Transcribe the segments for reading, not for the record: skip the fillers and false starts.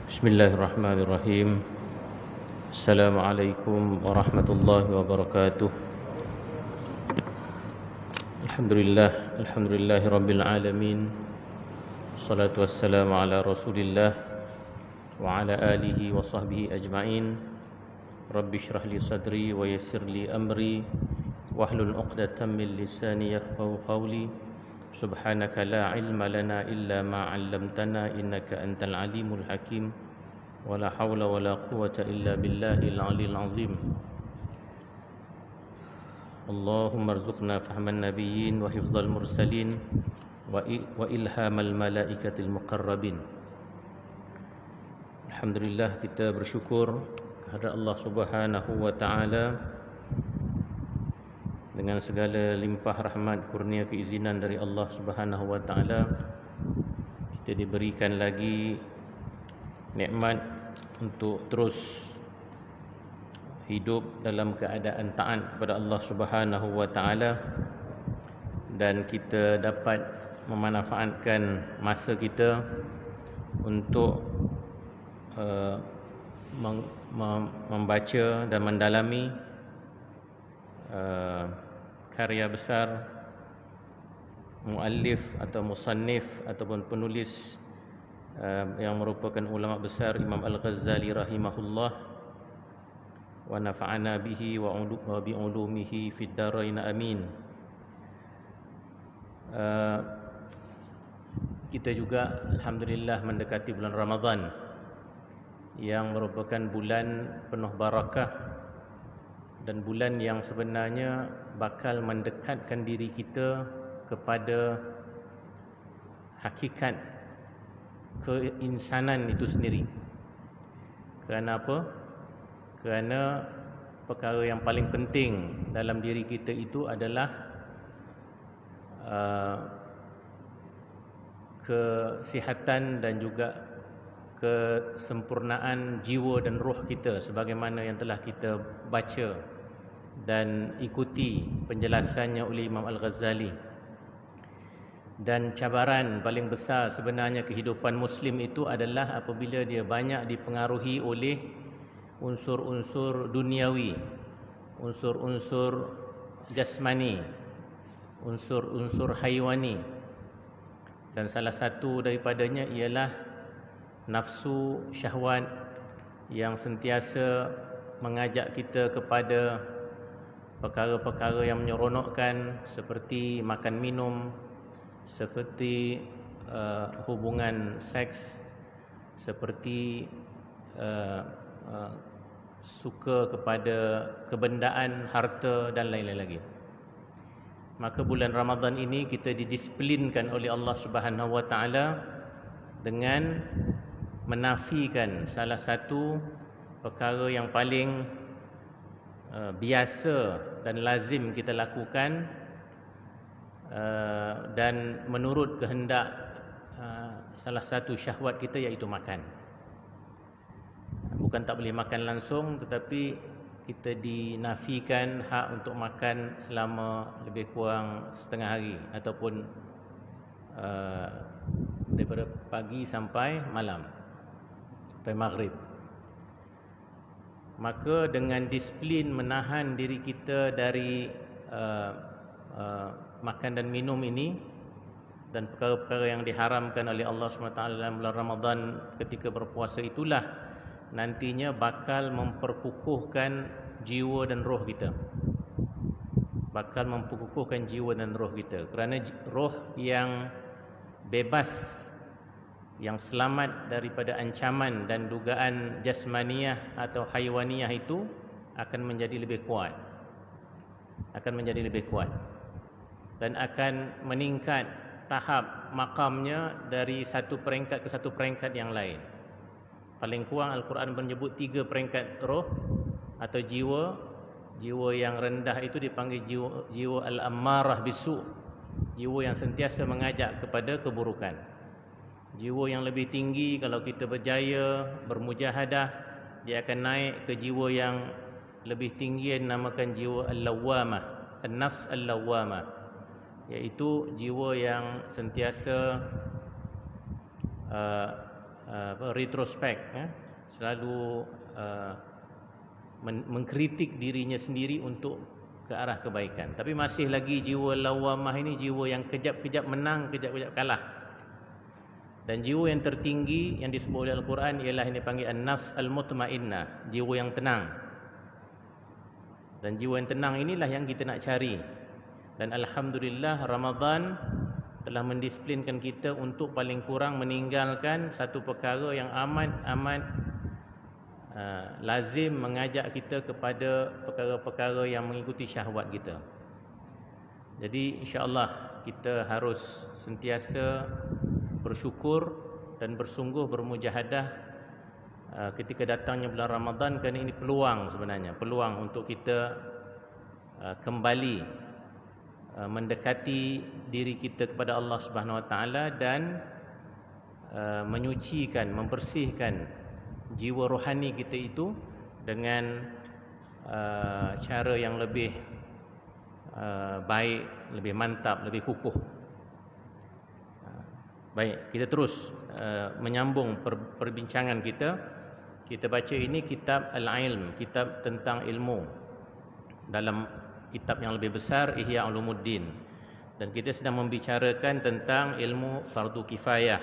Bismillahirrahmanirrahim. Assalamualaikum warahmatullahi wabarakatuh. Alhamdulillahi rabbil alamin. Wassalatu wassalamu ala Rasulillah wa ala alihi wa sahbihi ajma'in. Rabbi shrah li sadri wa yassir li amri wahlul 'uqdatam min lisani yafqahu qawli. Subhanaka la ilma lana illa ma 'allamtana innaka antal alimul hakim. Wala haula wala quwwata illa billahil aliyil azim. Allahumma arzuqna fahman nabiyyin wa hifdzal mursalin wa ilhamal malaikatil muqarrabin. Alhamdulillah, kita bersyukur kehadrat Allah Subhanahu wa taala dengan segala limpah rahmat, kurnia, keizinan dari Allah Subhanahu wa taala, kita diberikan lagi nikmat untuk terus hidup dalam keadaan taat kepada Allah Subhanahu wa taala, dan kita dapat memanfaatkan masa kita untuk membaca dan mendalami karya besar muallif atau musannif ataupun penulis yang merupakan ulama besar Imam Al-Ghazali rahimahullah, wa nafa'ana bihi wa bi ulumihi fid dharain amin. Kita juga alhamdulillah mendekati bulan Ramadan yang merupakan bulan penuh barakah dan bulan yang sebenarnya bakal mendekatkan diri kita kepada hakikat keinsanan itu sendiri. Kerana apa? Kerana perkara yang paling penting dalam diri kita itu adalah kesihatan dan juga kesempurnaan jiwa dan roh kita, sebagaimana yang telah kita baca dan ikuti penjelasannya oleh Imam Al-Ghazali. Dan cabaran paling besar sebenarnya kehidupan Muslim itu adalah apabila dia banyak dipengaruhi oleh unsur-unsur duniawi, unsur-unsur jasmani, unsur-unsur haiwani. Dan salah satu daripadanya ialah nafsu syahwat yang sentiasa mengajak kita kepada perkara-perkara yang menyeronokkan, seperti makan minum, seperti hubungan seks, seperti suka kepada kebendaan, harta dan lain-lain lagi. Maka bulan Ramadan ini kita didisiplinkan oleh Allah Subhanahu wa taala dengan menafikan salah satu perkara yang paling biasa dan lazim kita lakukan, dan menurut kehendak salah satu syahwat kita, iaitu makan. Bukan tak boleh makan langsung, tetapi kita dinafikan hak untuk makan selama lebih kurang setengah hari, ataupun daripada pagi sampai malam, sampai maghrib. Maka dengan disiplin menahan diri kita dari makan dan minum ini dan perkara-perkara yang diharamkan oleh Allah SWT dalam bulan Ramadan ketika berpuasa, itulah nantinya bakal memperkukuhkan jiwa dan roh kita. Bakal memperkukuhkan jiwa dan roh kita. Kerana roh yang bebas, yang selamat daripada ancaman dan dugaan jasmaniyah atau haiwaniyah itu akan menjadi lebih kuat. Akan menjadi lebih kuat. Dan akan meningkat tahap makamnya dari satu peringkat ke satu peringkat yang lain. Paling kurang Al-Quran menyebut 3 peringkat roh atau jiwa. Jiwa yang rendah itu dipanggil jiwa al-ammarah bisu', jiwa yang sentiasa mengajak kepada keburukan. Jiwa yang lebih tinggi, kalau kita berjaya bermujahadah, dia akan naik ke jiwa yang lebih tinggi yang dinamakan jiwa al-lawwamah, an-nafs al-lawwamah, iaitu jiwa yang sentiasa retrospect, selalu mengkritik dirinya sendiri untuk ke arah kebaikan. Tapi masih lagi jiwa lawamah ini jiwa yang kejap-kejap menang, kejap-kejap kalah. Dan jiwa yang tertinggi yang disebut oleh Al-Quran ialah yang dipanggil an-nafs al-mutmainnah, jiwa yang tenang. Dan jiwa yang tenang inilah yang kita nak cari. Dan alhamdulillah Ramadan telah mendisiplinkan kita untuk paling kurang meninggalkan satu perkara yang amat lazim mengajak kita kepada perkara-perkara yang mengikuti syahwat kita. Jadi insya-Allah kita harus sentiasa bersyukur dan bersungguh bermujahadah ketika datangnya bulan Ramadan, kerana ini peluang sebenarnya, peluang untuk kita kembali mendekati diri kita kepada Allah Subhanahu Wa Taala dan menyucikan, membersihkan jiwa rohani kita itu dengan cara yang lebih baik, lebih mantap, lebih kukuh. Baik, kita terus menyambung perbincangan kita. Kita baca ini kitab Al-Ilm, kitab tentang ilmu, dalam kitab yang lebih besar Ihya Ulumuddin. Dan kita sedang membicarakan tentang ilmu fardu kifayah.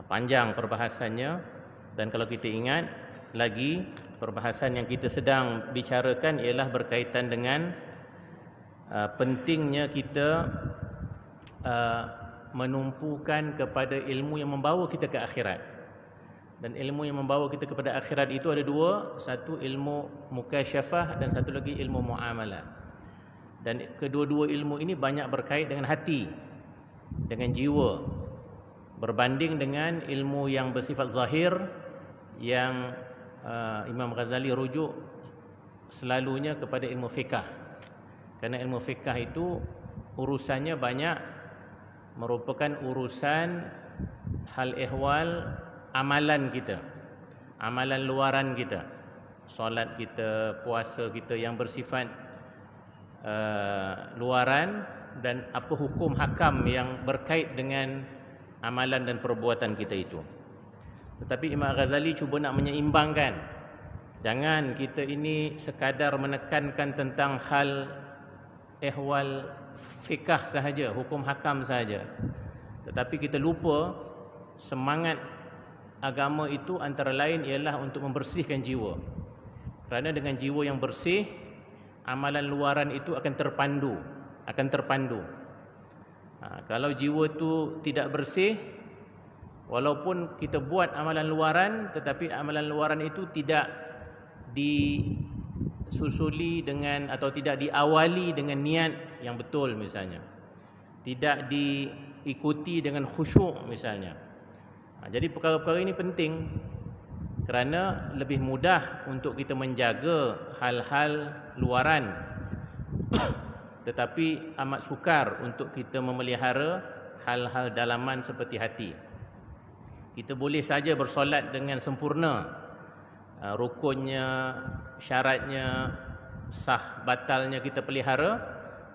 Panjang perbahasannya. Dan kalau kita ingat lagi, perbahasan yang kita sedang bicarakan ialah berkaitan dengan pentingnya kita menumpukan kepada ilmu yang membawa kita ke akhirat. Dan ilmu yang membawa kita kepada akhirat itu ada dua, satu ilmu mukasyafah dan satu lagi ilmu muamalah. Dan kedua-dua ilmu ini banyak berkait dengan hati, dengan jiwa, berbanding dengan ilmu yang bersifat zahir yang Imam Ghazali rujuk selalunya kepada ilmu fiqh. Kerana ilmu fiqh itu urusannya banyak, merupakan urusan hal ehwal amalan kita, amalan luaran kita, solat kita, puasa kita yang bersifat luaran, dan apa hukum hakam yang berkait dengan amalan dan perbuatan kita itu. Tetapi Imam Ghazali cuba nak menyeimbangkan. Jangan kita ini sekadar menekankan tentang hal ehwal fikah sahaja, hukum hakam sahaja. Tetapi kita lupa semangat agama itu antara lain ialah untuk membersihkan jiwa. Kerana dengan jiwa yang bersih, amalan luaran itu akan terpandu. Kalau jiwa itu tidak bersih, walaupun kita buat amalan luaran, tetapi amalan luaran itu tidak disusuli dengan atau tidak diawali dengan niat yang betul misalnya, tidak diikuti dengan khusyuk misalnya. Jadi perkara-perkara ini penting kerana lebih mudah untuk kita menjaga hal-hal luaran tetapi amat sukar untuk kita memelihara hal-hal dalaman seperti hati. Kita boleh saja bersolat dengan sempurna, rukunnya, syaratnya, sah batalnya kita pelihara,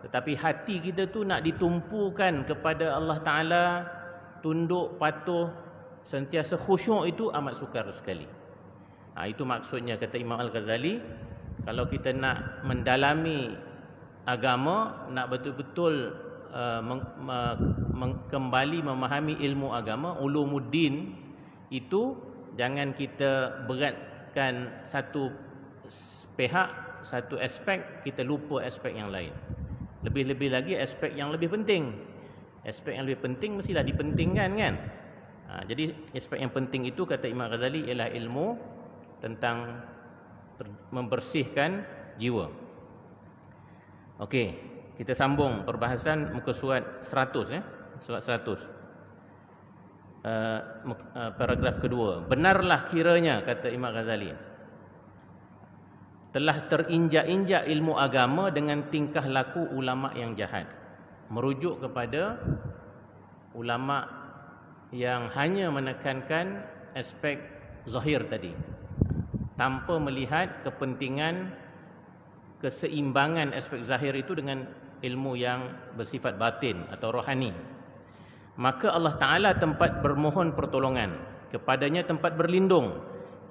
tetapi hati kita tu nak ditumpukan kepada Allah Ta'ala, tunduk, patuh, sentiasa khusyuk, itu amat sukar sekali. Itu maksudnya, kata Imam Al-Ghazali, kalau kita nak mendalami agama, nak betul-betul kembali memahami ilmu agama, ulumuddin itu, jangan kita beratkan satu pihak, satu aspek, kita lupa aspek yang lain. Lebih-lebih lagi aspek yang lebih penting. Aspek yang lebih penting mestilah dipentingkan, kan? Jadi aspek yang penting itu, kata Imam Ghazali, ialah ilmu tentang membersihkan jiwa. Okey, kita sambung perbahasan muka surat 100, surat 100. Paragraf kedua. Benarlah kiranya, kata Imam Ghazali, telah terinjak-injak ilmu agama dengan tingkah laku ulama yang jahat. Merujuk kepada ulama yang hanya menekankan aspek zahir tadi, tanpa melihat kepentingan keseimbangan aspek zahir itu dengan ilmu yang bersifat batin atau rohani. Maka Allah Ta'ala tempat bermohon pertolongan kepadanya tempat berlindung.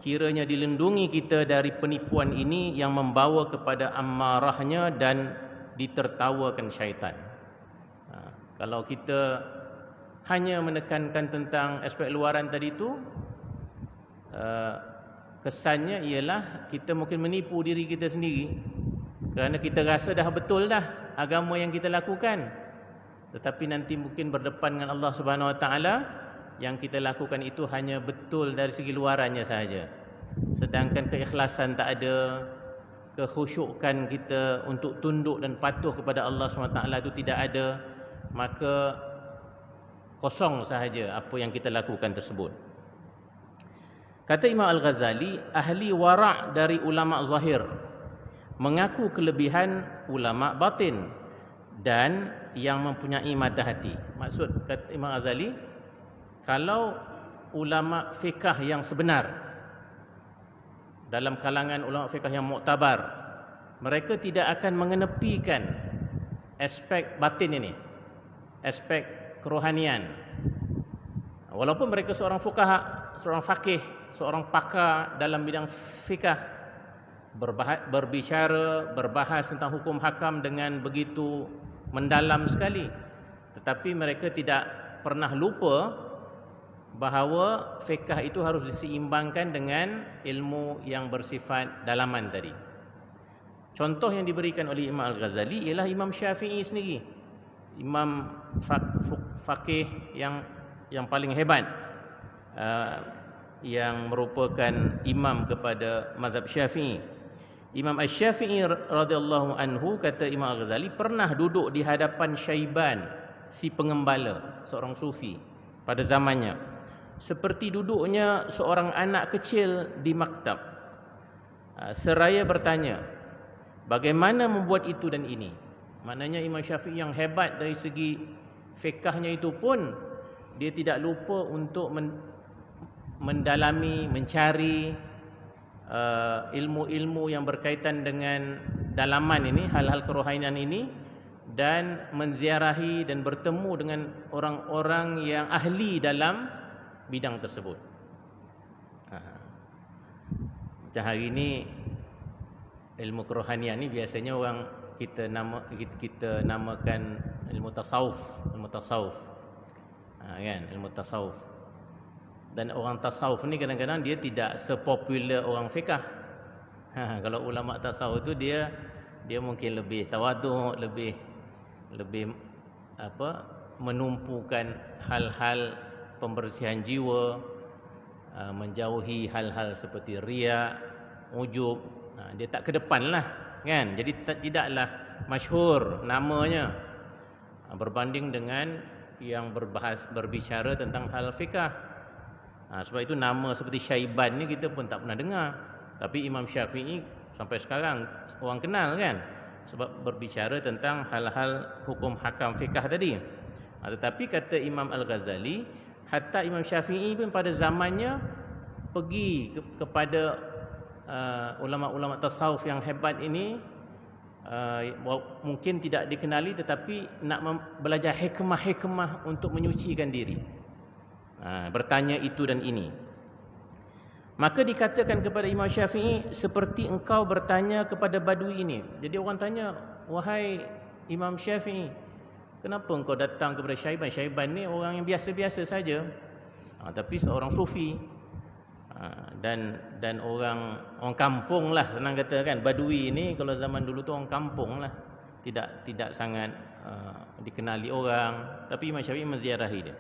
Kiranya dilindungi kita dari penipuan ini yang membawa kepada amarahnya dan ditertawakan syaitan. Kalau kita hanya menekankan tentang aspek luaran tadi itu, kesannya ialah kita mungkin menipu diri kita sendiri, kerana kita rasa dah betul dah agama yang kita lakukan, tetapi nanti mungkin berdepan dengan Allah Subhanahu Wa Taala, yang kita lakukan itu hanya betul dari segi luarannya sahaja, sedangkan keikhlasan tak ada, kekhusyukan kita untuk tunduk dan patuh kepada Allah SWT itu tidak ada, maka kosong sahaja apa yang kita lakukan tersebut. Kata Imam Al-Ghazali, ahli wara' dari ulama zahir mengaku kelebihan ulama batin dan yang mempunyai mata hati. Maksud kata Imam Al-Ghazali, kalau ulama fiqh yang sebenar, dalam kalangan ulama fiqh yang muktabar, mereka tidak akan mengenepikan aspek batin ini, aspek kerohanian. Walaupun mereka seorang fuqaha, seorang faqih, seorang pakar dalam bidang fiqh, berbicara, berbahas tentang hukum hakam dengan begitu mendalam sekali, tetapi mereka tidak pernah lupa bahawa fiqh itu harus diseimbangkan dengan ilmu yang bersifat dalaman tadi. Contoh yang diberikan oleh Imam Al-Ghazali ialah Imam Syafi'i sendiri, imam faqih yang paling hebat, yang merupakan imam kepada mazhab Syafi'i. Imam Asy-Syafi'i radhiyallahu anhu, kata Imam Al-Ghazali, pernah duduk di hadapan Syaiban, si pengembala, seorang sufi pada zamannya, seperti duduknya seorang anak kecil di maktab, seraya bertanya, bagaimana membuat itu dan ini. Maknanya Imam Syafi'i yang hebat dari segi fiqahnya itu pun, dia tidak lupa untuk mendalami, mencari ilmu-ilmu yang berkaitan dengan dalaman ini, hal-hal kerohanian ini, dan menziarahi dan bertemu dengan orang-orang yang ahli dalam bidang tersebut. Macam hari ini ilmu kerohanian ni biasanya orang kita namakan ilmu tasawuf, kan, ilmu tasawuf. Dan orang tasawuf ni kadang-kadang dia tidak sepopular orang fiqh. Kalau ulama tasawuf tu dia mungkin lebih tawaduk, lebih menumpukan hal-hal pembersihan jiwa, menjauhi hal-hal seperti riya, ujub. Dia tak ke depan lah, kan? Jadi tidaklah masyhur namanya berbanding dengan yang berbicara tentang hal fiqh. Sebab itu nama seperti Syaiban ni kita pun tak pernah dengar, tapi Imam Syafi'i sampai sekarang orang kenal, kan? Sebab berbicara tentang hal-hal hukum hakam fiqh tadi. Tetapi kata Imam Al-Ghazali, hatta Imam Syafi'i pun pada zamannya pergi kepada ulama-ulama tasawuf yang hebat ini, mungkin tidak dikenali, tetapi nak belajar hikmah-hikmah untuk menyucikan diri, bertanya itu dan ini. Maka dikatakan kepada Imam Syafi'i, seperti engkau bertanya kepada badui ini. Jadi orang tanya, wahai Imam Syafi'i, kenapa engkau datang kepada Syaiban? Syaiban ni orang yang biasa-biasa saja, tapi seorang sufi, dan orang kampung lah, senang kata, kan. Badui ni kalau zaman dulu tu orang kampung lah, tidak sangat dikenali orang, tapi Imam Syafi'i menziarahi dia.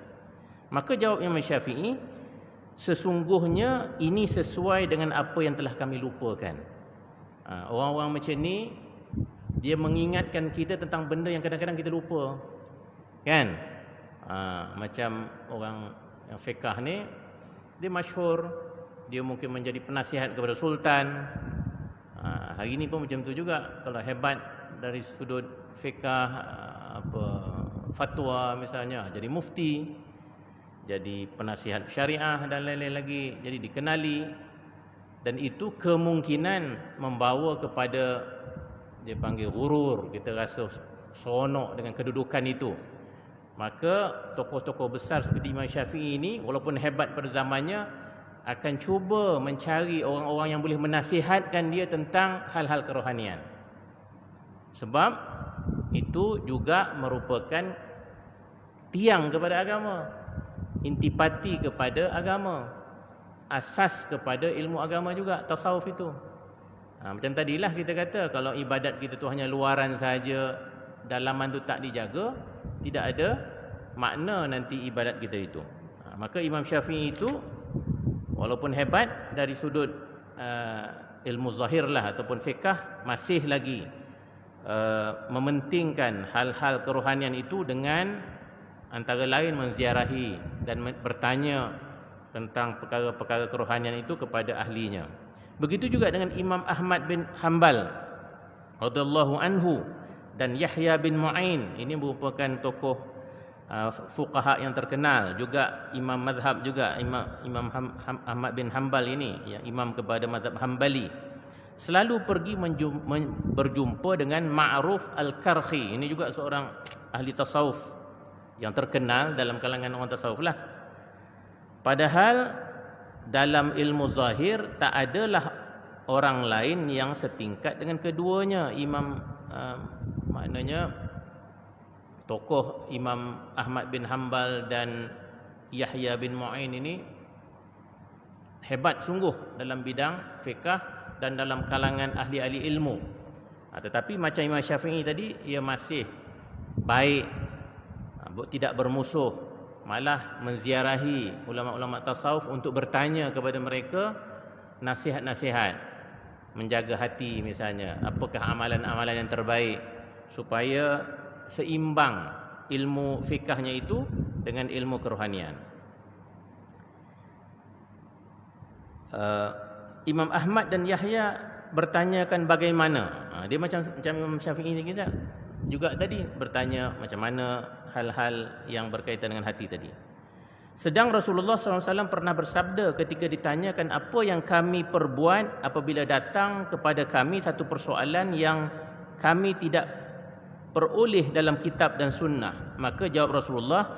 Maka jawab Imam Syafi'i, sesungguhnya ini sesuai dengan apa yang telah kami lupakan. Orang-orang macam ni, dia mengingatkan kita tentang benda yang kadang-kadang kita lupa, kan? Macam orang yang fiqh ni, dia masyhur, dia mungkin menjadi penasihat kepada sultan. Hari ni pun macam tu juga. Kalau hebat dari sudut fiqh, fatwa misalnya, jadi mufti, jadi penasihat syariah dan lain-lain lagi, jadi dikenali. Dan itu kemungkinan membawa kepada, dia panggil ghurur, kita rasa seronok dengan kedudukan itu. Maka tokoh-tokoh besar seperti Imam Syafi'i ini walaupun hebat pada zamannya akan cuba mencari orang-orang yang boleh menasihatkan dia tentang hal-hal kerohanian. Sebab itu juga merupakan tiang kepada agama, intipati kepada agama, asas kepada ilmu agama juga, tasawuf itu. Macam tadilah kita kata, kalau ibadat kita tu hanya luaran saja, dalaman tu tak dijaga, tidak ada makna nanti ibadat kita itu. Maka Imam Syafi'i itu walaupun hebat dari sudut ilmu zahir lah ataupun fiqh, masih lagi mementingkan hal-hal kerohanian itu dengan antara lain menziarahi dan bertanya tentang perkara-perkara kerohanian itu kepada ahlinya. Begitu juga dengan Imam Ahmad bin Hanbal radhiyallahu anhu dan Yahya bin Ma'in. Ini merupakan tokoh fuqaha yang terkenal, juga imam mazhab juga. Imam Ahmad bin Hanbal ini ya, imam kepada mazhab Hambali, selalu pergi berjumpa dengan Ma'ruf Al-Karhi. Ini juga seorang ahli tasawuf yang terkenal dalam kalangan orang tasawuf lah. Padahal dalam ilmu zahir tak adalah orang lain yang setingkat dengan keduanya. Maknanya tokoh Imam Ahmad bin Hanbal dan Yahya bin Ma'in ini hebat sungguh dalam bidang fiqh dan dalam kalangan ahli-ahli ilmu. Tetapi macam Imam Syafi'i tadi, ia masih baik, tidak bermusuh, malah menziarahi ulama-ulama tasawuf untuk bertanya kepada mereka nasihat-nasihat, menjaga hati misalnya, apakah amalan-amalan yang terbaik, supaya seimbang ilmu fikahnya itu dengan ilmu kerohanian. Imam Ahmad dan Yahya bertanyakan bagaimana. Dia macam Imam Syafi'i kita juga tadi bertanya macam mana hal-hal yang berkaitan dengan hati tadi. Sedang Rasulullah SAW pernah bersabda ketika ditanyakan apa yang kami perbuat apabila datang kepada kami satu persoalan yang kami tidak peroleh dalam kitab dan sunnah. Maka jawab Rasulullah,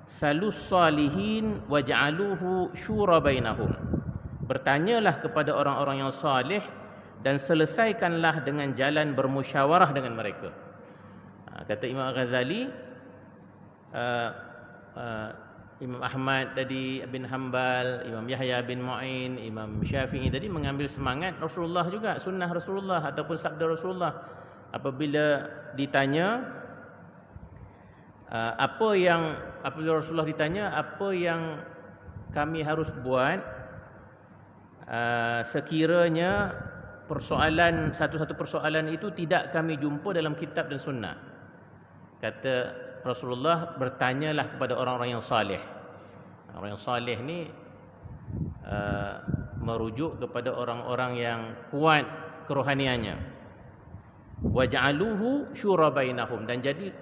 salus salihin waj'aluhu syura bainahum. Bertanyalah kepada orang-orang yang saleh dan selesaikanlah dengan jalan bermusyawarah dengan mereka. Kata Imam Ghazali, Imam Ahmad tadi bin Hanbal, Imam Yahya bin Ma'in, Imam Syafi'i tadi mengambil semangat Rasulullah juga, sunnah Rasulullah ataupun sabda Rasulullah. Apabila ditanya apabila Rasulullah ditanya apa yang kami harus buat sekiranya satu-satu persoalan itu tidak kami jumpa dalam kitab dan sunnah. Kata Rasulullah, bertanyalah kepada orang-orang yang saleh. Orang yang saleh ni merujuk kepada orang-orang yang kuat kerohaniannya. Waj'aluhu syura bainahum, dan jadi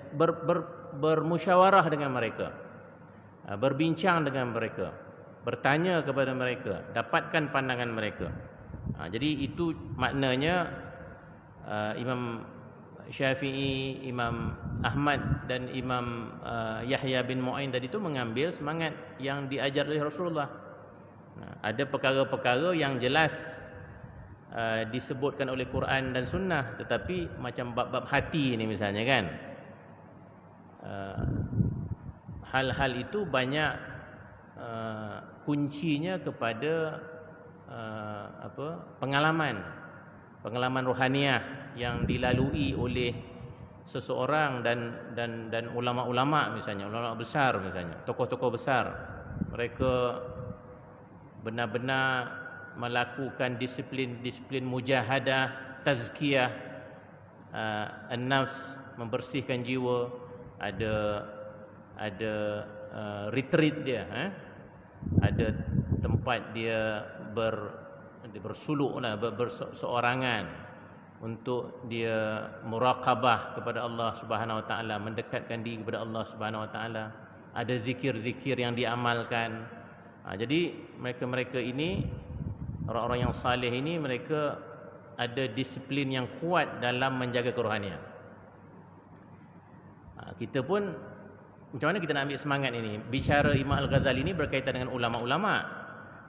bermusyawarah dengan mereka, berbincang dengan mereka, bertanya kepada mereka, dapatkan pandangan mereka. Jadi itu maknanya Imam Syafi'i, Imam Ahmad dan Imam Yahya bin Ma'in tadi itu mengambil semangat yang diajar oleh Rasulullah. Ada perkara-perkara yang jelas disebutkan oleh Quran dan Sunnah, tetapi macam bab-bab hati ni misalnya kan, hal-hal itu banyak kuncinya kepada pengalaman rohaniah yang dilalui oleh seseorang dan ulama-ulama misalnya, ulama besar misalnya, tokoh-tokoh besar. Mereka benar-benar melakukan disiplin mujahadah, tazkiyah an-nafs, membersihkan jiwa. Ada retreat dia, ada tempat dia bersuluklah, berseorangan untuk dia muraqabah kepada Allah Subhanahu wa taala, mendekatkan diri kepada Allah Subhanahu wa taala. Ada zikir-zikir yang diamalkan. Jadi mereka-mereka ini, orang-orang yang saleh ini, mereka ada disiplin yang kuat dalam menjaga kerohanian. Kita pun macam mana kita nak ambil semangat ini? Bicara Imam Al-Ghazali ini berkaitan dengan ulama-ulama.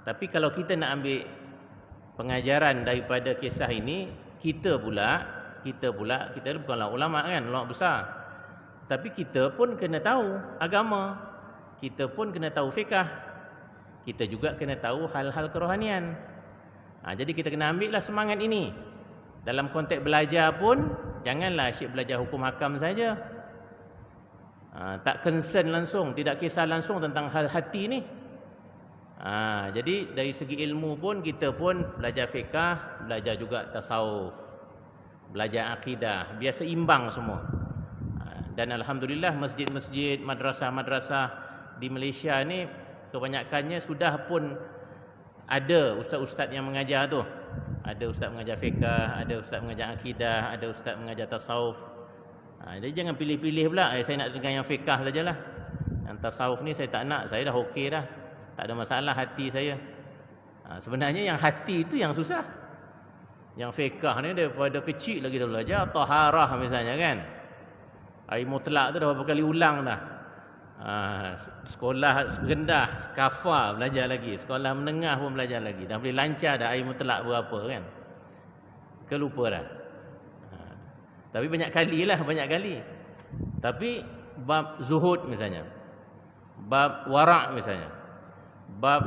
Tapi kalau kita nak ambil pengajaran daripada kisah ini, kita bukanlah ulama kan, ulama besar. Tapi kita pun kena tahu agama. Kita pun kena tahu fiqh. Kita juga kena tahu hal-hal kerohanian. Jadi kita kena ambil lah semangat ini. Dalam konteks belajar pun, janganlah asyik belajar hukum hakam saja. Tak concern langsung, tidak kisah langsung tentang hal hati ni. Jadi dari segi ilmu pun, kita pun belajar fiqh, belajar juga tasawuf, belajar akidah, biar seimbang semua. Dan alhamdulillah masjid-masjid, madrasah-madrasah di Malaysia ni kebanyakannya sudah pun ada ustaz-ustaz yang mengajar tu. Ada ustaz mengajar fiqh, ada ustaz mengajar akidah, ada ustaz mengajar tasawuf. Jadi jangan pilih-pilih pula, saya nak dengar yang fiqh sajalah. Yang tasawuf ni saya tak nak, saya dah okey dah. Tak ada masalah hati saya. Sebenarnya yang hati itu yang susah. Yang fiqh ni daripada kecil lagi dah belajar. Taharah misalnya kan. Air mutlak tu dah berapa kali ulang dah. Sekolah rendah, kafar belajar lagi. Sekolah menengah pun belajar lagi. Dah boleh lancar dah air mutlak berapa kan. Kelupa dah. Tapi banyak kali. Tapi bab zuhud misalnya, bab wara' misalnya, bab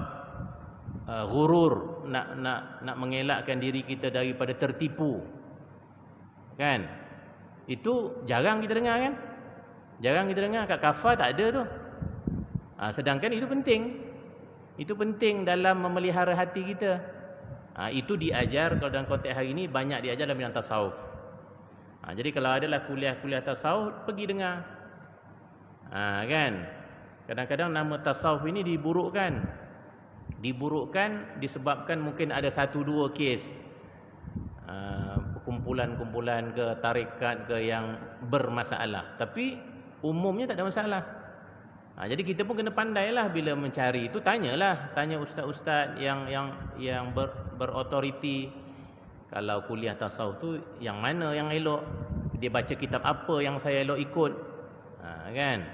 ghurur, nak mengelakkan diri kita daripada tertipu, kan? Itu jarang kita dengar kan? Jarang kita dengar. Kat kafar tak ada tu. Sedangkan itu penting. Itu penting dalam memelihara hati kita. Itu diajar, kalau dalam konteks hari ini banyak diajar dalam bidang tasawuf. Jadi kalau adalah kuliah-kuliah tasawuf, pergi dengar. Kan? Kadang-kadang nama tasawuf ini diburukkan. Diburukkan disebabkan mungkin ada 1-2 kes. Kumpulan-kumpulan ke tarekat ke yang bermasalah. Tapi umumnya tak ada masalah. Jadi kita pun kena pandailah bila mencari itu, tanya ustaz-ustaz yang berautoriti. Kalau kuliah tasawuf tu yang mana yang elok? Dia baca kitab apa yang saya elok ikut? Kan?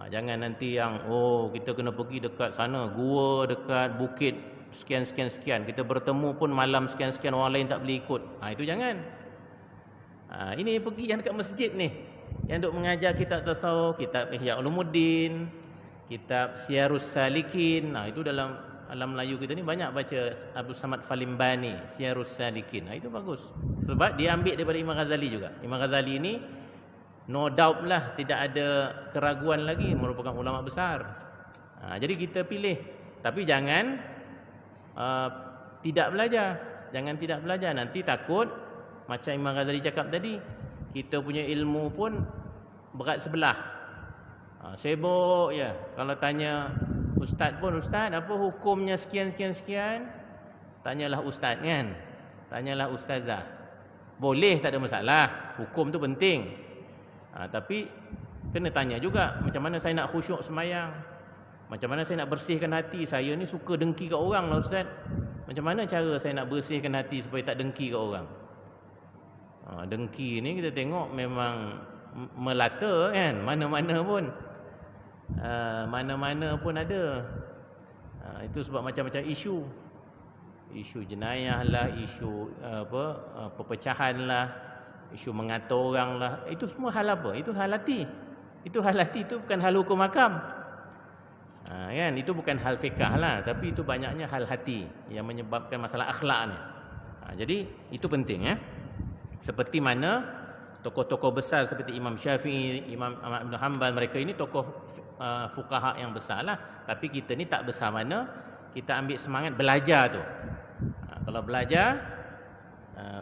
Jangan nanti yang kita kena pergi dekat sana, gua dekat bukit sekian. Kita bertemu pun malam sekian, orang lain tak boleh ikut. Itu jangan. Ini pergi yang dekat masjid ni, yang duk mengajar kitab tasawuf, kitab Ihya Ulumuddin, kitab Siyarus Salikin. Itu dalam Melayu kita ni banyak baca Abdul Samad Falimbani, Siyarus Salikin. Itu bagus. Sebab dia ambil daripada Imam Ghazali juga. Imam Ghazali ni no doubt lah, tidak ada keraguan lagi, merupakan ulama besar. Jadi kita pilih. Tapi jangan tidak belajar. Jangan tidak belajar. Nanti takut macam Imam Ghazali cakap tadi, kita punya ilmu pun berat sebelah. Sibuk je. Kalau tanya ustaz pun, ustaz apa hukumnya sekian. Tanyalah ustaz kan. Tanyalah ustazah. Boleh, tak ada masalah. Hukum tu penting. Tapi kena tanya juga, macam mana saya nak khusyuk sembahyang? Macam mana saya nak bersihkan hati? Saya ni suka dengki kat orang lah ustaz. Macam mana cara saya nak bersihkan hati supaya tak dengki kat orang? Dengki ni kita tengok memang melata kan, mana-mana pun ada. Itu sebab macam-macam isu jenayah lah, isu perpecahan lah, isu mengata orang lah. Itu semua hal apa? Itu hal hati. Itu bukan hal hukum hakam. Kan, itu bukan hal fiqh lah, tapi itu banyaknya hal hati yang menyebabkan masalah akhlak ni. Jadi itu penting ya. Seperti mana tokoh-tokoh besar seperti Imam Syafi'i, Imam Ahmad bin Hanbal, mereka ini tokoh fuqaha yang besar lah. Tapi kita ni tak besar mana, kita ambil semangat belajar tu. Kalau belajar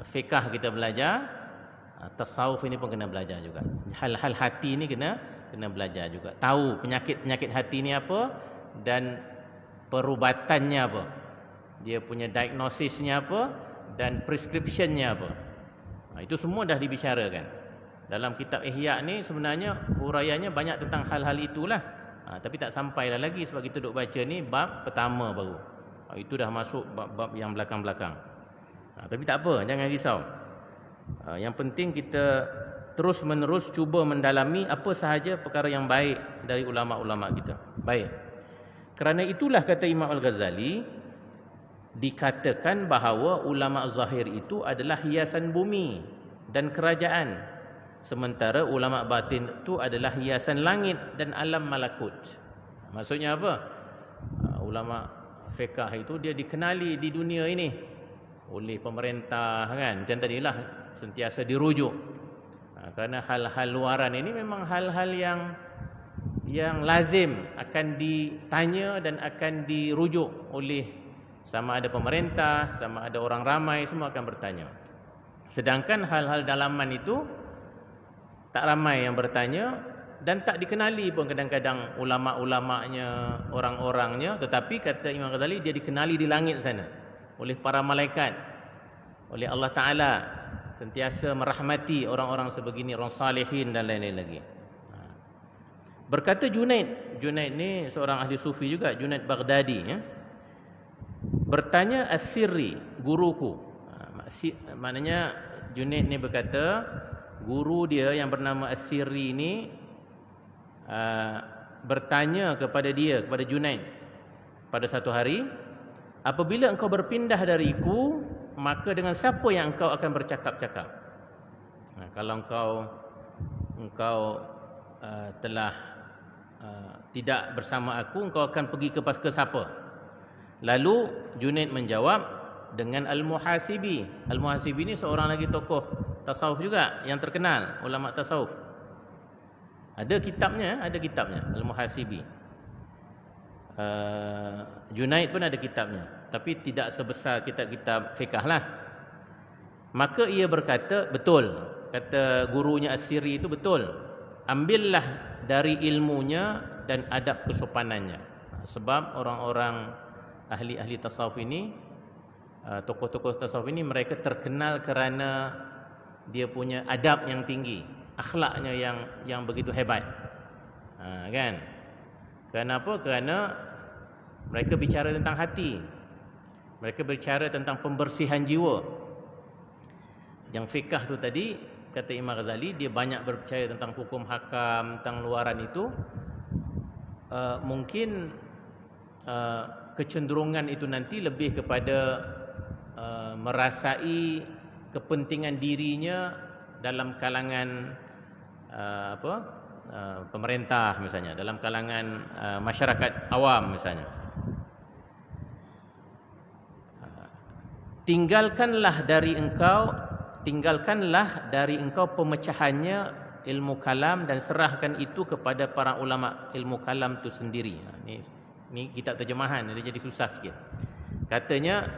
fiqh kita belajar, tasawuf ini pun kena belajar juga. Hal-hal hati ni kena belajar juga. Tahu penyakit hati ni apa dan perubatannya apa. Dia punya diagnosisnya apa dan prescriptionnya apa. Itu semua dah dibicarakan. Dalam kitab Ihya ni sebenarnya huraiannya banyak tentang hal-hal itulah. Tapi tak sampailah lagi sebab kita duk baca ni bab pertama baru. Itu dah masuk bab-bab yang belakang-belakang. Tapi tak apa, jangan risau. Yang penting kita terus menerus cuba mendalami apa sahaja perkara yang baik dari ulama-ulama kita. Baik. Kerana itulah kata Imam Al-Ghazali, dikatakan bahawa ulama zahir itu adalah hiasan bumi dan kerajaan, sementara ulama batin itu adalah hiasan langit dan alam malakut. Maksudnya apa? Ulama fiqh itu dia dikenali di dunia ini oleh pemerintah, kan? Macam tadilah, sentiasa dirujuk. Kerana hal-hal luaran ini memang hal-hal yang lazim akan ditanya dan akan dirujuk oleh sama ada pemerintah, sama ada orang ramai, semua akan bertanya. Sedangkan hal-hal dalaman itu tak ramai yang bertanya dan tak dikenali pun kadang-kadang ulama-ulamanya, orang-orangnya. Tetapi kata Imam Ghazali, dia dikenali di langit sana oleh para malaikat, oleh Allah Ta'ala, sentiasa merahmati orang-orang sebegini, orang salihin dan lain-lain lagi. Berkata Junaid ni seorang ahli sufi juga, Junaid Baghdadi, ya. Bertanya As-Sirri, guruku. Maknanya Junaid ni berkata, guru dia yang bernama As-Sirri ni bertanya kepada dia, kepada Junaid, pada satu hari, apabila engkau berpindah dariku, maka dengan siapa yang engkau akan bercakap-cakap? Kalau engkau telah tidak bersama aku, engkau akan pergi ke siapa? Lalu Junaid menjawab dengan Al-Muhasibi. Al-Muhasibi ni seorang lagi tokoh tasawuf juga yang terkenal, ulama tasawuf. Ada kitabnya Al-Muhasibi. Junaid pun ada kitabnya, tapi tidak sebesar kitab-kitab fiqh lah. Maka ia berkata, betul, kata gurunya As-Sirri itu betul. Ambillah dari ilmunya dan adab kesopanannya. Sebab orang-orang ahli-ahli tasawuf ini, tokoh-tokoh tasawuf ini, mereka terkenal kerana dia punya adab yang tinggi, akhlaknya yang begitu hebat. Kan? Kenapa? Kerana mereka bicara tentang hati. Mereka bicara tentang pembersihan jiwa. Yang fiqh tu tadi, kata Imam Ghazali, dia banyak berpercaya tentang hukum hakam, tentang luaran itu. Mungkin kecenderungan itu nanti lebih kepada merasai kepentingan dirinya dalam kalangan pemerintah misalnya, dalam kalangan masyarakat awam misalnya. Tinggalkanlah dari engkau pemecahannya ilmu kalam dan serahkan itu kepada para ulama ilmu kalam itu sendiri. Ni kitab terjemahan, dia jadi susah sikit. Katanya,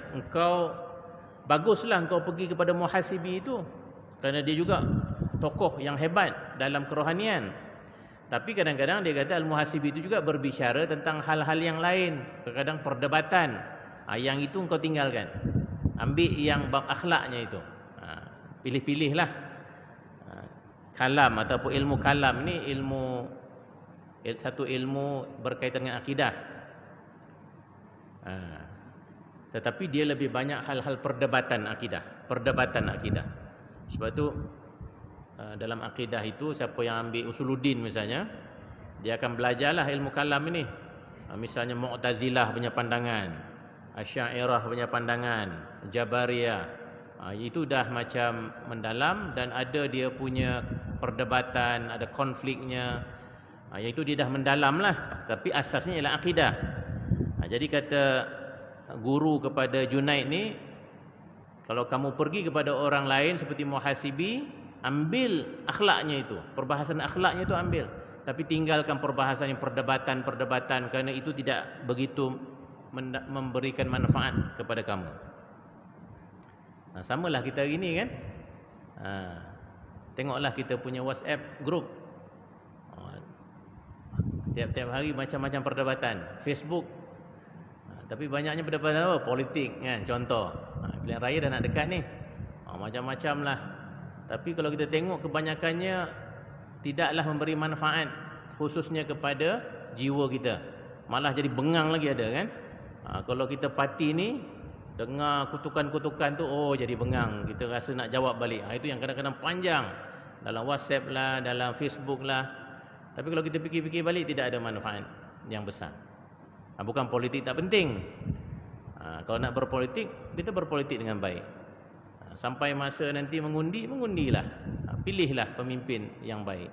baguslah engkau pergi kepada Muhasibi itu, kerana dia juga tokoh yang hebat dalam kerohanian. Tapi kadang-kadang dia kata Al-Muhasibi itu juga berbicara tentang hal-hal yang lain, kadang-kadang perdebatan. Yang itu engkau tinggalkan. Ambil yang bab akhlaknya itu. Pilih-pilihlah. Kalam ataupun ilmu kalam ni satu ilmu berkaitan dengan akidah. Tetapi dia lebih banyak hal-hal perdebatan akidah. Sebab tu dalam akidah itu, siapa yang ambil usuluddin misalnya, dia akan belajarlah ilmu kalam ini. Misalnya Mu'tazilah punya pandangan, Asy'ariyah punya pandangan, Jabariyah. Itu dah macam mendalam dan ada dia punya perdebatan, ada konfliknya. Iaitu dia dah mendalam lah. Tapi asasnya ialah akidah. Jadi kata guru kepada Junaid ni, kalau kamu pergi kepada orang lain seperti Muhasibi, ambil akhlaknya itu, perbahasan akhlaknya itu ambil. Tapi tinggalkan perbahasan yang perdebatan, kerana itu tidak begitu memberikan manfaat kepada kamu. Samalah kita hari ni kan. Tengoklah kita punya WhatsApp group. Tiap-tiap hari macam-macam perdebatan. Facebook. Tapi banyaknya perdebatan apa? Politik kan, contoh. Pilihan raya dah nak dekat ni. Macam-macam lah. Tapi kalau kita tengok kebanyakannya tidaklah memberi manfaat, khususnya kepada jiwa kita. Malah jadi bengang lagi ada kan. Kalau kita parti ni, dengar kutukan-kutukan tu, jadi bengang. Kita rasa nak jawab balik. Itu yang kadang-kadang panjang. dalam WhatsApp lah, dalam Facebook lah. Tapi kalau kita fikir-fikir balik, tidak ada manfaat yang besar. Bukan politik tak penting. Kalau nak berpolitik, kita berpolitik dengan baik. Sampai masa nanti mengundilah. Pilihlah pemimpin yang baik.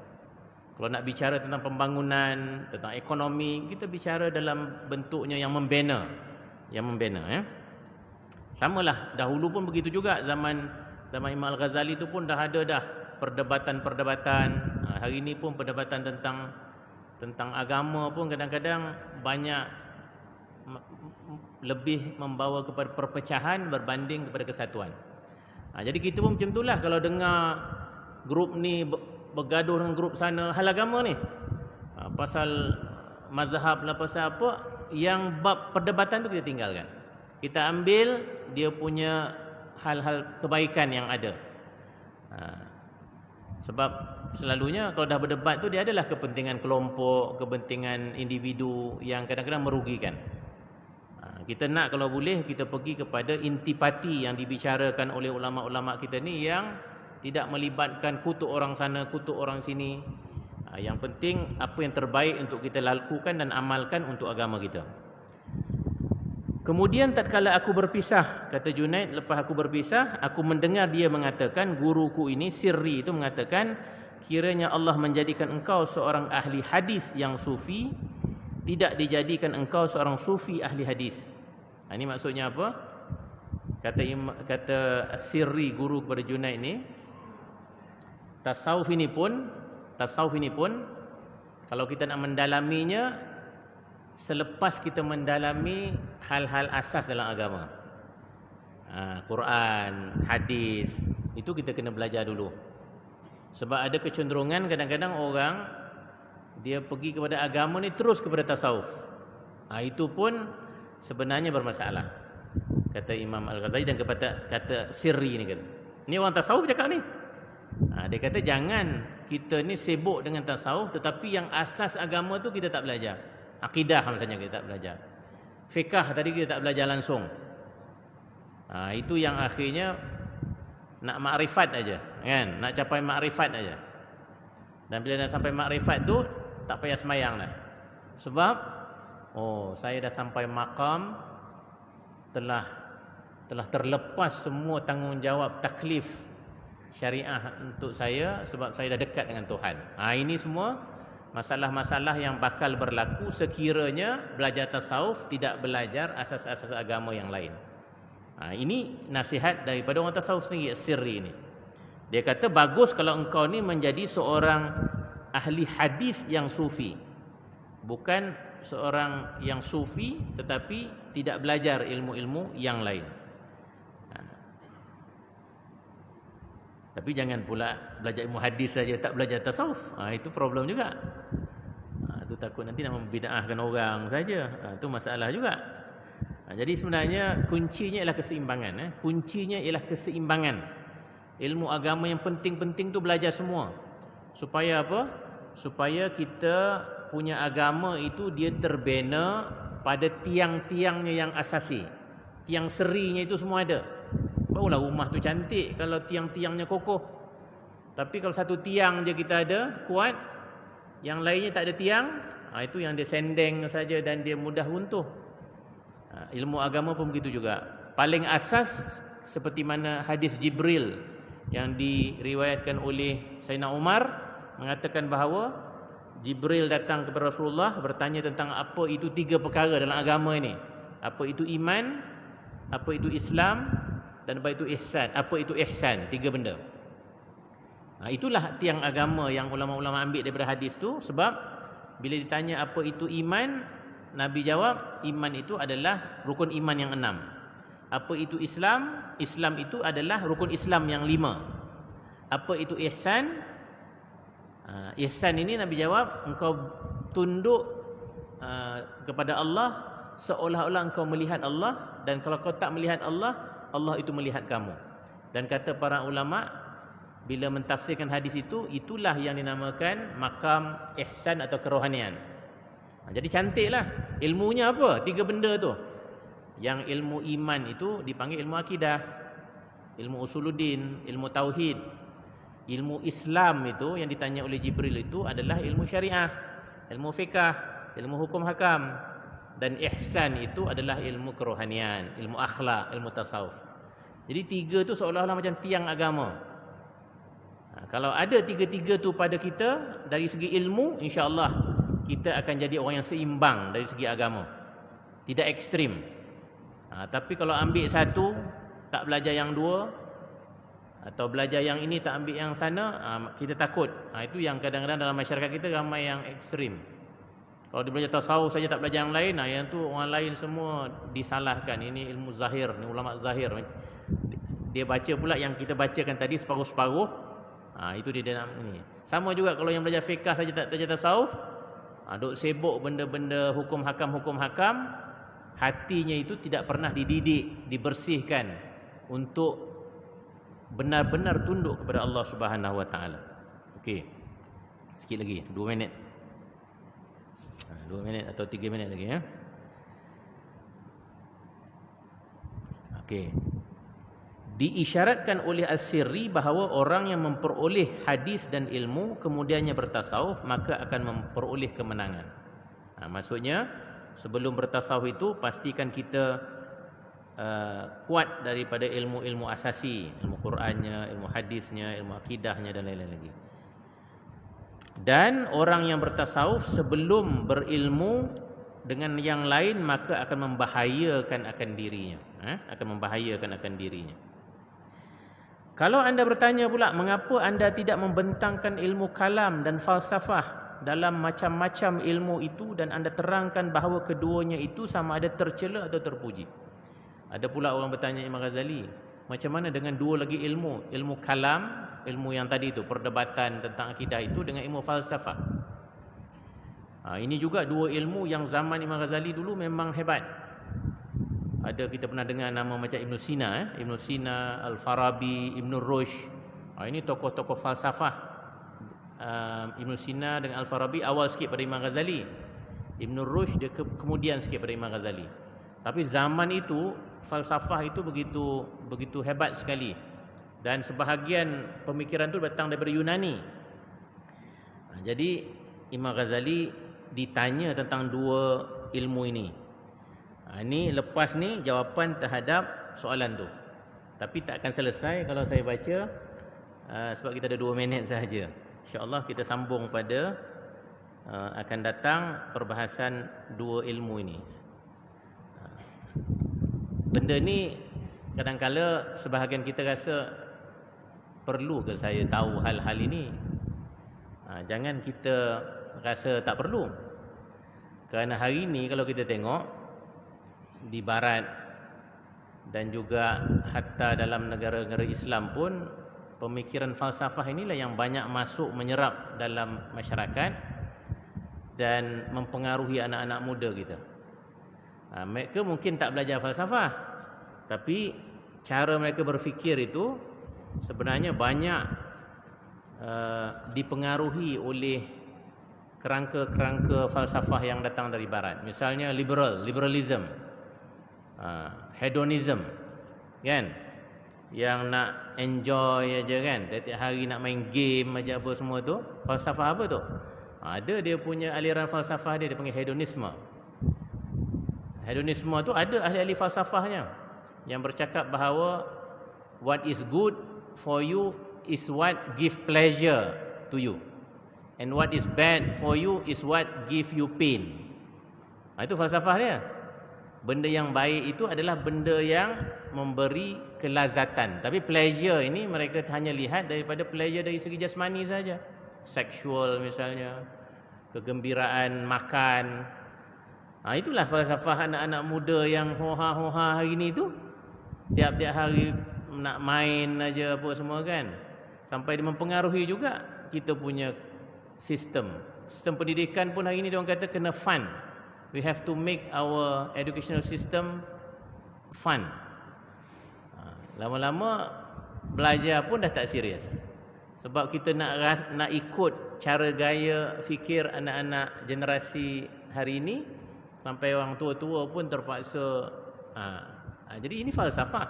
Kalau nak bicara tentang pembangunan, tentang ekonomi, kita bicara dalam bentuknya yang membina. Ya. Samalah, dahulu pun begitu juga. Zaman Imam Al-Ghazali itu pun dah ada perdebatan-perdebatan. Hari ini pun perdebatan tentang agama pun kadang-kadang banyak lebih membawa kepada perpecahan berbanding kepada kesatuan. Jadi kita pun macam itulah, kalau dengar grup ni bergaduh dengan grup sana hal agama ni, pasal mazhab lah, pasal apa, yang bab perdebatan tu kita tinggalkan. Kita ambil dia punya hal-hal kebaikan yang ada. Sebab selalunya kalau dah berdebat tu dia adalah kepentingan kelompok, kepentingan individu yang kadang-kadang merugikan. Kita nak kalau boleh kita pergi kepada intipati yang dibicarakan oleh ulama-ulama kita ni, yang tidak melibatkan kutuk orang sana, kutuk orang sini. Yang penting apa yang terbaik untuk kita lakukan dan amalkan untuk agama kita. Kemudian tatkala aku berpisah, kata Junaid, lepas aku berpisah, aku mendengar dia mengatakan, guruku ini, Sirri itu mengatakan, kiranya Allah menjadikan engkau seorang ahli hadis yang sufi, tidak dijadikan engkau seorang sufi ahli hadis. Ini maksudnya apa? Kata Sirri, guru kepada Junaid ini, tasawuf ini pun kalau kita nak mendalaminya, selepas kita mendalami hal-hal asas dalam agama, Quran, hadis, itu kita kena belajar dulu. Sebab ada kecenderungan kadang-kadang orang dia pergi kepada agama ni terus kepada tasawuf. Itu pun sebenarnya bermasalah, kata Imam Al-Ghazali dan kata Sirri ni, ni orang tasawuf cakap ni. Dia kata jangan kita ni sibuk dengan tasawuf, tetapi yang asas agama tu kita tak belajar. Akidah misalnya kita tak belajar. Fiqh tadi kita tak belajar langsung. Itu yang akhirnya nak makrifat aja, kan? Nak capai makrifat aja. Dan bila dah sampai makrifat tu tak payah semayang dah. Sebab saya dah sampai makam, telah terlepas semua tanggungjawab taklif syariah untuk saya, sebab saya dah dekat dengan Tuhan. Ini semua masalah-masalah yang bakal berlaku sekiranya belajar tasawuf tidak belajar asas-asas agama yang lain. Ini nasihat daripada orang tasawuf sendiri, Sirri ini. Dia kata bagus kalau engkau ni menjadi seorang ahli hadis yang sufi, bukan seorang yang sufi tetapi tidak belajar ilmu-ilmu yang lain. Tapi jangan pula belajar ilmu hadis saja, tak belajar tasawuf. Itu problem juga. Itu takut nanti nak membid'ahkan orang saja. Itu masalah juga. Jadi sebenarnya kuncinya ialah keseimbangan. Kuncinya ialah keseimbangan. Ilmu agama yang penting-penting tu belajar semua. Supaya apa? Supaya kita punya agama itu dia terbina pada tiang-tiangnya yang asasi. Tiang serinya itu semua ada. Barulah rumah tu cantik kalau tiang-tiangnya kokoh. Tapi kalau satu tiang je kita ada kuat, yang lainnya tak ada tiang, itu yang dia sendeng saja dan dia mudah runtuh. Ilmu agama pun begitu juga. Paling asas seperti mana hadis Jibril yang diriwayatkan oleh Sayyidina Umar mengatakan bahawa Jibril datang kepada Rasulullah bertanya tentang apa itu 3 perkara dalam agama ini. Apa itu iman, apa itu Islam, dan apa itu ihsan. Apa itu ihsan? 3 benda. Itulah tiang agama yang ulama-ulama ambil daripada hadis tu. Sebab bila ditanya apa itu iman, Nabi jawab iman itu adalah rukun iman yang 6. Apa itu Islam? Islam itu adalah rukun Islam yang 5. Apa itu ihsan? Ihsan ini Nabi jawab engkau tunduk kepada Allah seolah-olah engkau melihat Allah, dan kalau kau tak melihat Allah, Allah itu melihat kamu. Dan kata para ulama, bila mentafsirkan hadis itu, itulah yang dinamakan makam ihsan atau kerohanian. Jadi cantiklah. Ilmunya apa? 3 benda tu. Yang ilmu iman itu dipanggil ilmu akidah, ilmu usuluddin, ilmu tauhid. Ilmu Islam itu yang ditanya oleh Jibril itu adalah ilmu syariah, ilmu fiqah, ilmu hukum hakam, dan ihsan itu adalah ilmu kerohanian, ilmu akhlak, ilmu tasawuf. Jadi tiga tu seolah-olah macam tiang agama. Kalau ada tiga-tiga tu pada kita dari segi ilmu, insya-Allah kita akan jadi orang yang seimbang dari segi agama. Tidak ekstrim. Tapi kalau ambil satu, tak belajar yang dua, atau belajar yang ini tak ambil yang sana, kita takut. Itu yang kadang-kadang dalam masyarakat kita ramai yang ekstrim. Kalau dia belajar tasawuf saja tak belajar yang lain, yang tu orang lain semua disalahkan. Ini ilmu zahir, ni ulama zahir. Dia baca pula yang kita bacakan tadi separuh-separuh. Itu dia nak ini. Sama juga kalau yang belajar fiqh saja tak belajar tasawuf, duk sibuk benda-benda hukum hakam, hatinya itu tidak pernah dididik, dibersihkan untuk benar-benar tunduk kepada Allah Subhanahu Wa Taala. Okey. Sikit lagi, 2 minit. 2 minit atau 3 minit lagi ya. Okey. Diisyaratkan oleh As-Sirri bahawa orang yang memperoleh hadis dan ilmu kemudiannya bertasawuf maka akan memperoleh kemenangan. Maksudnya sebelum bertasawuf itu pastikan kita kuat daripada ilmu-ilmu asasi, ilmu Qurannya, ilmu hadisnya, ilmu akidahnya dan lain-lain lagi. Dan orang yang bertasawuf sebelum berilmu dengan yang lain maka akan membahayakan akan dirinya, akan membahayakan akan dirinya. Kalau anda bertanya pula mengapa anda tidak membentangkan ilmu kalam dan falsafah dalam macam-macam ilmu itu dan anda terangkan bahawa keduanya itu sama ada tercela atau terpuji. Ada pula orang bertanya Imam Ghazali, macam mana dengan dua lagi ilmu, ilmu kalam, ilmu yang tadi itu perdebatan tentang akidah itu dengan ilmu falsafah. Ini juga dua ilmu yang zaman Imam Ghazali dulu memang hebat. Ada kita pernah dengar nama macam Ibn Sina, Ibn Sina, Al-Farabi, Ibn Rushd. Ini tokoh-tokoh falsafah. Ibn Sina dengan Al-Farabi awal sikit pada Imam Ghazali. Ibn Rushd dia kemudian sikit pada Imam Ghazali. Tapi zaman itu falsafah itu begitu hebat sekali. Dan sebahagian pemikiran itu datang daripada Yunani. Jadi Imam Ghazali ditanya tentang dua ilmu ini. Ini lepas ni jawapan terhadap soalan tu. Tapi tak akan selesai kalau saya baca sebab kita ada 2 minit sahaja. InsyaAllah kita sambung pada akan datang perbahasan dua ilmu ini. Benda ni kadang-kala sebahagian kita rasa perlu ke saya tahu hal-hal ini. Jangan kita rasa tak perlu. Kerana hari ini kalau kita tengok di barat dan juga hatta dalam negara-negara Islam pun pemikiran falsafah inilah yang banyak masuk menyerap dalam masyarakat dan mempengaruhi anak-anak muda kita. Mereka mungkin tak belajar falsafah, tapi cara mereka berfikir itu sebenarnya banyak dipengaruhi oleh kerangka-kerangka falsafah yang datang dari barat. Misalnya liberalism, hedonism, kan? Yang nak enjoy aja kan, setiap hari nak main game aja apa semua tu. Falsafah apa tu? Ada dia punya aliran falsafah dia panggil hedonisme. Hedonisme tu ada ahli-ahli falsafahnya yang bercakap bahawa what is good for you is what give pleasure to you, and what is bad for you is what give you pain. Itu falsafah dia. Benda yang baik itu adalah benda yang memberi kelazatan. Tapi pleasure ini mereka hanya lihat daripada pleasure dari segi jasmani saja. Seksual misalnya, kegembiraan makan. Itulah falsafah anak-anak muda yang hoha-hoha hari ini tu. Tiap-tiap hari nak main aja apa semua kan. Sampai dia mempengaruhi juga kita punya sistem. Sistem pendidikan pun hari ini dia orang kata kena fun. We have to make our educational system fun. Lama-lama belajar pun dah tak serius. Sebab kita nak ikut cara gaya fikir anak-anak generasi hari ini, sampai orang tua-tua pun terpaksa. Jadi ini falsafah.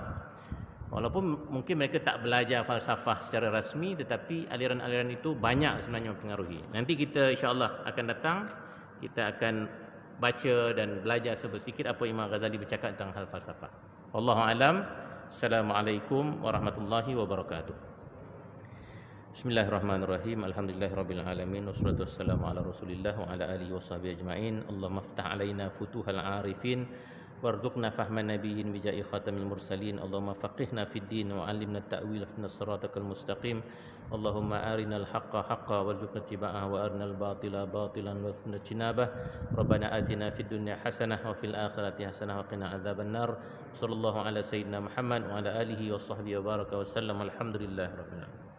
Walaupun mungkin mereka tak belajar falsafah secara rasmi, tetapi aliran-aliran itu banyak sebenarnya mempengaruhi. Nanti kita insya-Allah akan datang, kita akan baca dan belajar sedikit apa Imam Ghazali bercakap tentang hal falsafah. Wallahu alam. Assalamualaikum warahmatullahi wabarakatuh. Bismillahirrahmanirrahim. Alhamdulillahirabbil alamin wassalatu wassalamu ala Rasulillah wa ala alihi washabbihi ajmain. Allahumma iftah alaina futuhal arifin warzuqna fahman nabiyyin bi ja'i khatamil mursalin. Allahumma faqihna fid din wa 'allimna at-ta'wil ihdinas siratal mustaqim. Allahumma arinal haqqa haqqan warzuqna ittiba'ahu wa arinal batila batilan warzuqna ijtinabah. Rabbana atina fid dunya hasanah wa fil akhirati hasanah wa qina adzaban nar. Sallallahu ala sayyidina Muhammad wa ala alihi washabbihi wa baraka wa sallam. Alhamdulillahirabbil alamin.